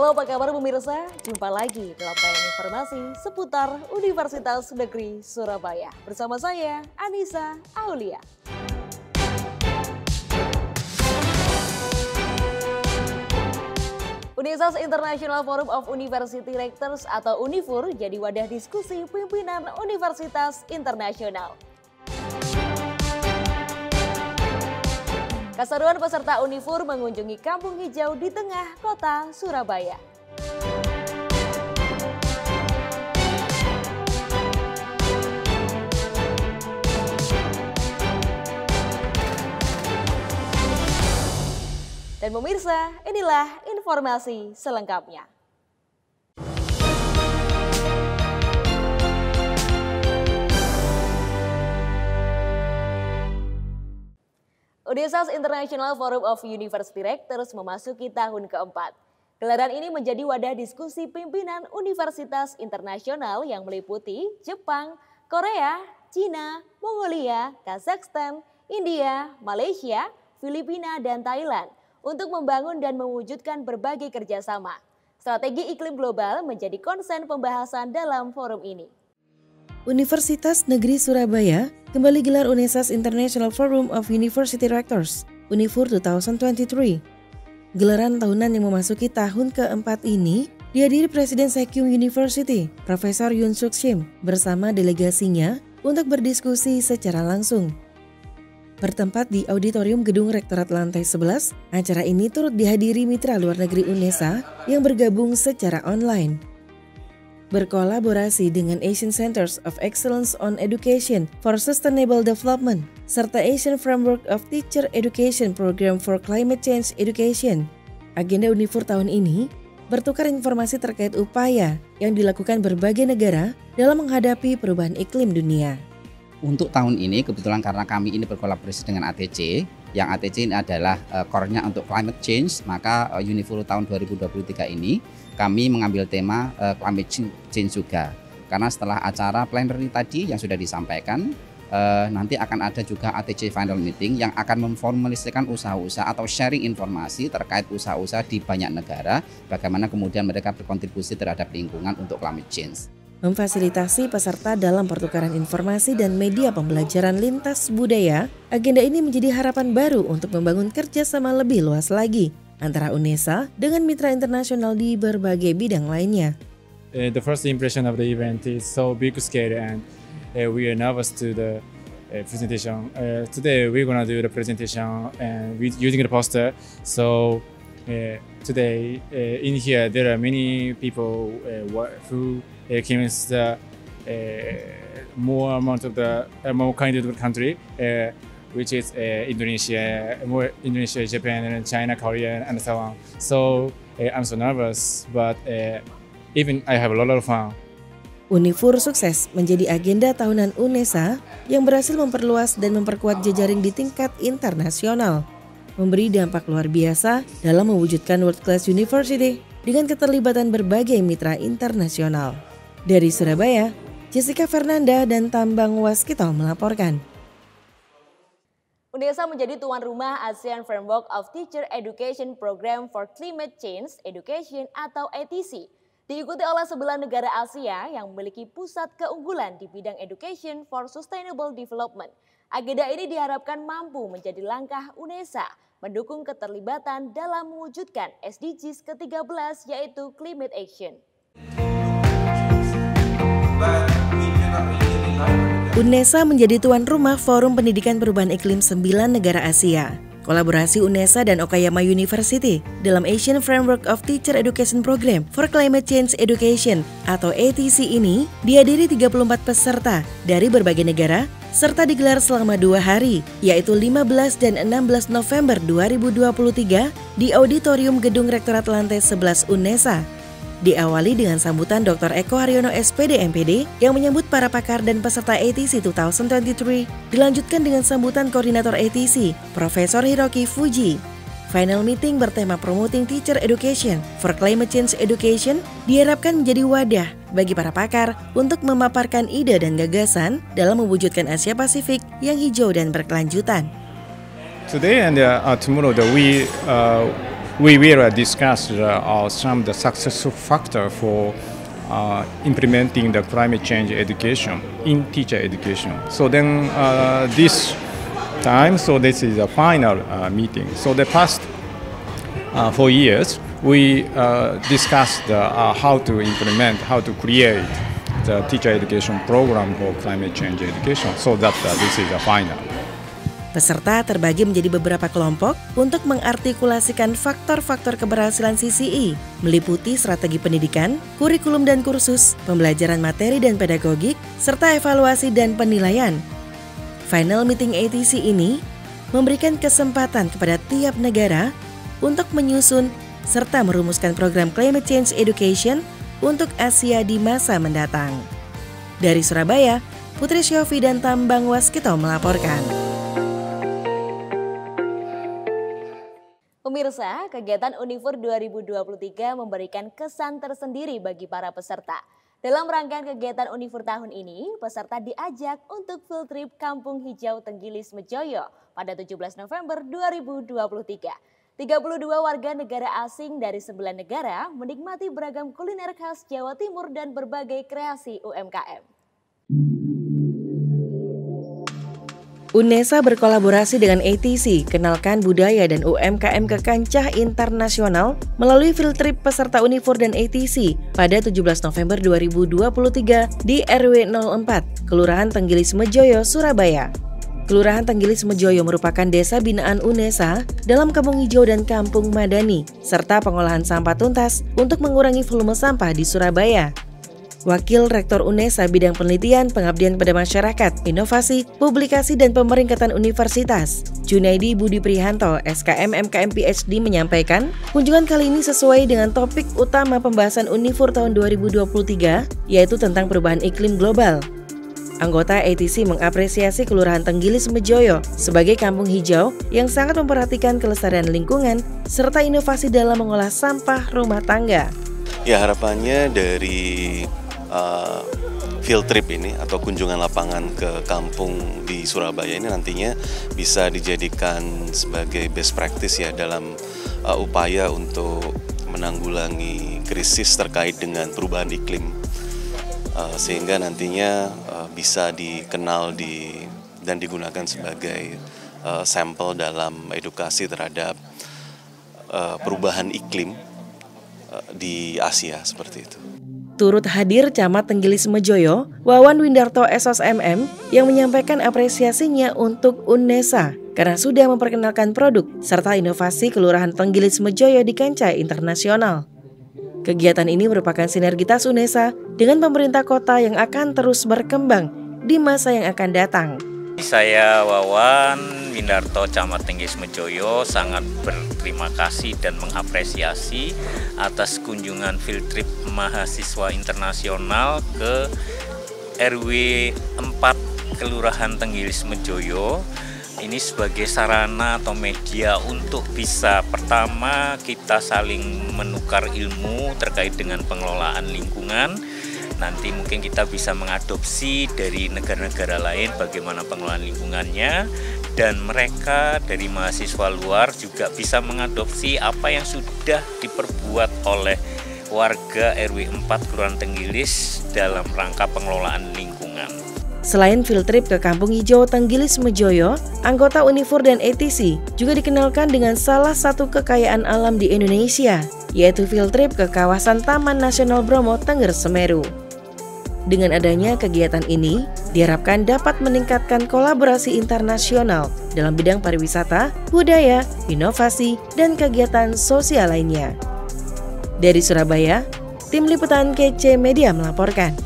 Halo, apa kabar pemirsa? Jumpa lagi dalam tayangan informasi seputar Universitas Negeri Surabaya. Bersama saya, Anissa Aulia. Universitas International Forum of University Rectors atau Unifur jadi wadah diskusi pimpinan Universitas Internasional. Keseruan peserta Unifur mengunjungi kampung hijau di tengah kota Surabaya. Dan pemirsa, inilah informasi selengkapnya. Universitas International Forum of University Rectors memasuki tahun keempat. Gelaran ini menjadi wadah diskusi pimpinan universitas internasional yang meliputi Jepang, Korea, Cina, Mongolia, Kazakhstan, India, Malaysia, Filipina, dan Thailand untuk membangun dan mewujudkan berbagai kerjasama. Strategi iklim global menjadi konsen pembahasan dalam forum ini. Universitas Negeri Surabaya kembali gelar Universitas International Forum of University Rectors, Unifur 2023. Gelaran tahunan yang memasuki tahun keempat ini dihadiri Presiden Sekyung University, Profesor Yoon Suk Shim, bersama delegasinya untuk berdiskusi secara langsung. Bertempat di Auditorium Gedung Rektorat Lantai 11, acara ini turut dihadiri mitra luar negeri UNESA yang bergabung secara online. Berkolaborasi dengan Asian Centers of Excellence on Education for Sustainable Development, serta Asian Framework of Teacher Education Program for Climate Change Education. Agenda Unifur tahun ini bertukar informasi terkait upaya yang dilakukan berbagai negara dalam menghadapi perubahan iklim dunia. Untuk tahun ini kebetulan karena kami ini berkolaborasi dengan ATC, yang ATC ini adalah core-nya untuk climate change, maka Unifur tahun 2023 ini kami mengambil tema climate change juga. Karena setelah acara plenary tadi yang sudah disampaikan, nanti akan ada juga ATC final meeting yang akan memformalisasikan usaha-usaha atau sharing informasi terkait usaha-usaha di banyak negara, bagaimana kemudian mereka berkontribusi terhadap lingkungan untuk climate change. Memfasilitasi peserta dalam pertukaran informasi dan media pembelajaran lintas budaya, agenda ini menjadi harapan baru untuk membangun kerjasama lebih luas lagi antara UNESA dengan mitra internasional di berbagai bidang lainnya. The first impression of the event is so big scale and we are nervous to the presentation. Today we're gonna do the presentation and using the poster. So today in here there are many people who came in the more amount of the more kind of the country, which is Indonesia, Japan, and China, Korea, and so on. So I'm so nervous, but even I have a lot of fun. Unifur sukses menjadi agenda tahunan UNESA yang berhasil memperluas dan memperkuat jejaring di tingkat internasional, memberi dampak luar biasa dalam mewujudkan world class university dengan keterlibatan berbagai mitra internasional. Dari Surabaya, Jessica Fernanda dan Tambang Waskito melaporkan. UNESA menjadi tuan rumah ASEAN Framework of Teacher Education Program for Climate Change Education atau ATC. Diikuti oleh 11 negara Asia yang memiliki pusat keunggulan di bidang Education for Sustainable Development. Agenda ini diharapkan mampu menjadi langkah UNESA mendukung keterlibatan dalam mewujudkan SDGs ke-13 yaitu Climate Action. UNESA menjadi tuan rumah Forum Pendidikan Perubahan Iklim 9 negara Asia. Kolaborasi UNESA dan Okayama University dalam Asian Framework of Teacher Education Program for Climate Change Education atau ATC ini dihadiri 34 peserta dari berbagai negara serta digelar selama 2 hari, yaitu 15 dan 16 November 2023 di Auditorium Gedung Rektorat Lantai 11 UNESA. Diawali dengan sambutan Dr. Eko Haryono SPD MPD yang menyambut para pakar dan peserta ATC 2023, dilanjutkan dengan sambutan Koordinator ATC, Profesor Hiroki Fuji. Final meeting bertema Promoting Teacher Education for Climate Change Education diharapkan menjadi wadah bagi para pakar untuk memaparkan ide dan gagasan dalam mewujudkan Asia Pasifik yang hijau dan berkelanjutan. Today and tomorrow, we will discuss some of the success factor for implementing the climate change education in teacher education. So then this time, so this is the final meeting. So the past 4 years, we discussed how to implement, how to create the teacher education program for climate change education. So that this is the final. Peserta terbagi menjadi beberapa kelompok untuk mengartikulasikan faktor-faktor keberhasilan CCE, meliputi strategi pendidikan, kurikulum dan kursus, pembelajaran materi dan pedagogik, serta evaluasi dan penilaian. Final meeting ATC ini memberikan kesempatan kepada tiap negara untuk menyusun serta merumuskan program climate change education untuk Asia di masa mendatang. Dari Surabaya, Putri Syofi dan Tambang Waskito melaporkan. Pemirsa, kegiatan Unifur 2023 memberikan kesan tersendiri bagi para peserta. Dalam rangkaian kegiatan Unifur tahun ini, peserta diajak untuk field trip Kampung Hijau Tenggilis Mejoyo pada 17 November 2023. 32 warga negara asing dari 9 negara menikmati beragam kuliner khas Jawa Timur dan berbagai kreasi UMKM. UNESA berkolaborasi dengan ATC, kenalkan budaya dan UMKM ke kancah internasional melalui field trip peserta Unifur dan ATC pada 17 November 2023 di RW 04, Kelurahan Tenggilis Mejoyo, Surabaya. Kelurahan Tenggilis Mejoyo merupakan desa binaan UNESA dalam Kampung Hijau dan Kampung Madani, serta pengolahan sampah tuntas untuk mengurangi volume sampah di Surabaya. Wakil Rektor UNESA Bidang Penelitian, Pengabdian kepada Masyarakat, Inovasi, Publikasi dan Pemeringkatan Universitas, Junaidi Budi Prihanto, SKM MKM PhD menyampaikan, kunjungan kali ini sesuai dengan topik utama pembahasan Unifur tahun 2023, yaitu tentang perubahan iklim global. Anggota ATC mengapresiasi Kelurahan Tenggilis Mejoyo sebagai kampung hijau yang sangat memperhatikan kelestarian lingkungan serta inovasi dalam mengolah sampah rumah tangga. Ya, harapannya dari field trip ini atau kunjungan lapangan ke kampung di Surabaya ini nantinya bisa dijadikan sebagai best practice ya dalam upaya untuk menanggulangi krisis terkait dengan perubahan iklim, sehingga nantinya bisa dikenal dan digunakan sebagai sampel dalam edukasi terhadap perubahan iklim di Asia seperti itu. Turut hadir Camat Tenggilis Mejoyo, Wawan Windarto SOS MM yang menyampaikan apresiasinya untuk UNESA karena sudah memperkenalkan produk serta inovasi Kelurahan Tenggilis Mejoyo di kancah internasional. Kegiatan ini merupakan sinergitas UNESA dengan pemerintah kota yang akan terus berkembang di masa yang akan datang. Saya Wawan Windarto, Camat Tenggilis Mejoyo, sangat berterima kasih dan mengapresiasi atas kunjungan field trip mahasiswa internasional ke RW 4 Kelurahan Tenggilis Mejoyo. Ini sebagai sarana atau media untuk bisa pertama kita saling menukar ilmu terkait dengan pengelolaan lingkungan. Nanti mungkin kita bisa mengadopsi dari negara-negara lain bagaimana pengelolaan lingkungannya, dan mereka dari mahasiswa luar juga bisa mengadopsi apa yang sudah diperbuat oleh warga RW 4 Kelurahan Tenggilis dalam rangka pengelolaan lingkungan. Selain field trip ke Kampung Hijau Tenggilis Mejoyo, anggota Unifur dan ATC juga dikenalkan dengan salah satu kekayaan alam di Indonesia, yaitu field trip ke kawasan Taman Nasional Bromo Tengger Semeru. Dengan adanya kegiatan ini, diharapkan dapat meningkatkan kolaborasi internasional dalam bidang pariwisata, budaya, inovasi, dan kegiatan sosial lainnya. Dari Surabaya, Tim Liputan KC Media melaporkan.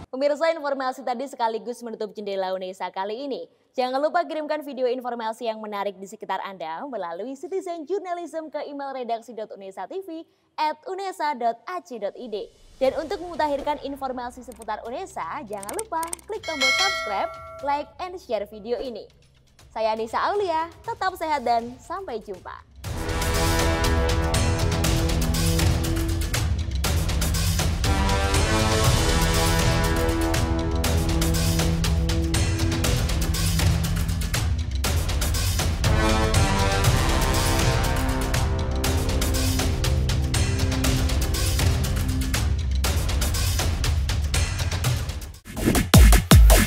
Pemirsa, informasi tadi sekaligus menutup jendela UNESA kali ini. Jangan lupa kirimkan video informasi yang menarik di sekitar Anda melalui Citizen Journalism ke email redaksi.unesatv@unesa.ac.id. Dan untuk memutakhirkan informasi seputar UNESA, jangan lupa klik tombol subscribe, like, and share video ini. Saya Anissa Aulia, tetap sehat dan sampai jumpa.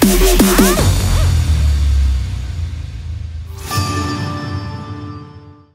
Bye.